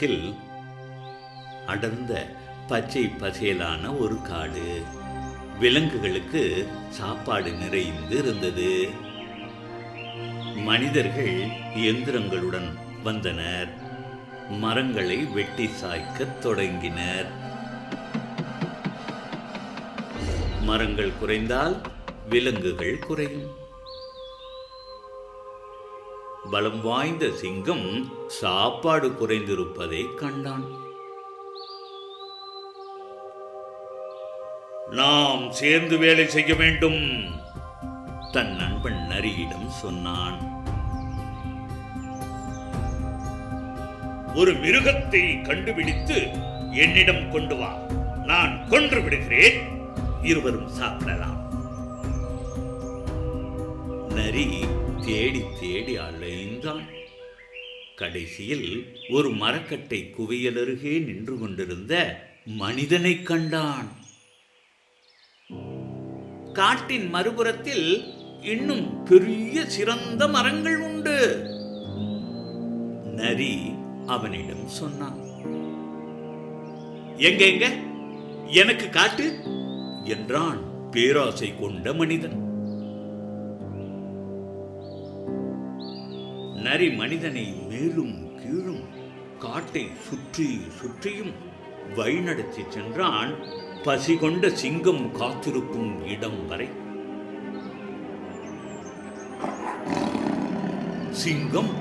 Kill அடர்ந்த பச்சை பசேலான ஒரு காடு. விலங்குகளுக்கு சாப்பாடு நிறைந்து இருந்தது. மனிதர்கள் இயந்திரங்களுடன் வந்தனர். மரங்களை வெட்டி சாய்க்கத் தொடங்கினர். மரங்கள் குறைந்தால் விலங்குகள் குறையும். பலம் வாய்ந்த சிங்கம் சாப்பாடு குறைந்திருப்பதை கண்டான். நாம் சேர்ந்து வேலை செய்ய வேண்டும், தன் நண்பன் நரியிடம் சொன்னான். ஒரு மிருகத்தை கண்டுபிடித்து என்னிடம் கொண்டு வா, நான் கொன்று விடுகிறேன், இருவரும் சாப்பிடலாம். நரி தேடி தேடி அலைந்தான். கடைசியில் ஒரு மரக்கட்டை குவியல் அருகே நின்று கொண்டிருந்த மனிதனை கண்டான். காட்டின் மறுபுறத்தில் இன்னும் பெரிய சிறந்த மரங்கள் உண்டு. நரி அவனிடம் சொன்னான். எங்க எனக்கு காட்டு என்றான் பேராசை கொண்ட மனிதன். நரி மனிதனை மேலும் கீழும் காட்டை சுற்றி சுற்றியும் வழிநடத்தி சென்றான். பசி கொண்ட சிங்கம் காத்திருக்கும் இடம் வரை. சிங்கம்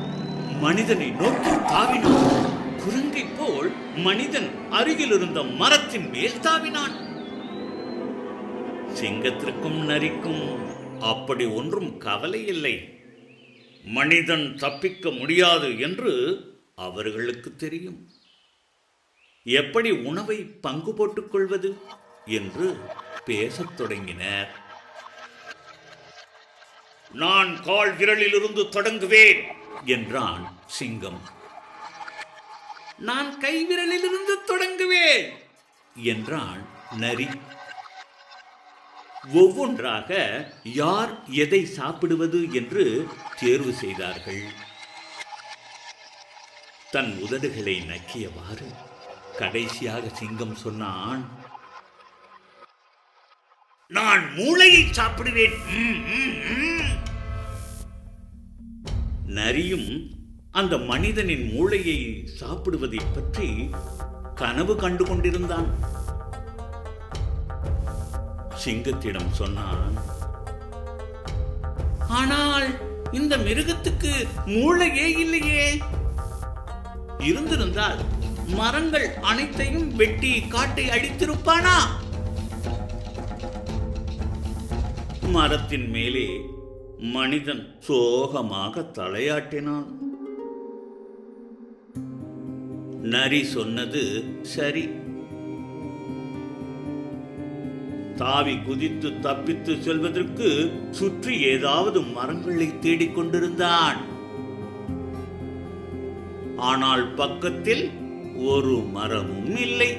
மனிதனை நோக்கி தாவினான். குரங்கை போல் மனிதன் அருகில் இருந்த மரத்தின் மேல் தாவினான். சிங்கத்திற்கும் நரிக்கும் அப்படி ஒன்றும் கவலை இல்லை. மனிதன் தப்பிக்க முடியாது என்று அவர்களுக்கு தெரியும். எப்படி உணவை பங்கு போட்டுக் கொள்வது என்று பேசத் தொடங்கினர். நான் கால் விரலில் இருந்து தொடங்குவேன் என்றான் சிங்கம். நான் கை விரலில் இருந்து தொடங்குவேன் என்றான் நரி. ஒவ்வொன்றாக யார் எதை சாப்பிடுவது என்று தேர்வு செய்தார்கள். தன் உதடுகளை நக்கியவாறு கடைசியாக சிங்கம் சொன்னான், நான் மூளையை சாப்பிடுவேன். நரியும் அந்த மனிதனின் மூளையை சாப்பிடுவதை பற்றி கனவு கண்டு கொண்டிருந்தான். சிங்கத்திடம் சொன்னான், ஆனால் இந்த மிருகத்துக்கு மூளையே இல்லையே. இருந்திருந்தால் மரங்கள் அனைத்தையும் வெட்டி காட்டை அழித்திருப்பானா? மரத்தின் மேலே மனிதன் சோகமாக தலையாட்டினான். நரி சொன்னது சரி. தாவி குதித்து தப்பித்து செல்வதற்கு சுற்றி ஏதாவது மரங்களை தேடிக்கொண்டிருந்தான். ஆனால் பக்கத்தில் ஒரு மரமும் இல்லை.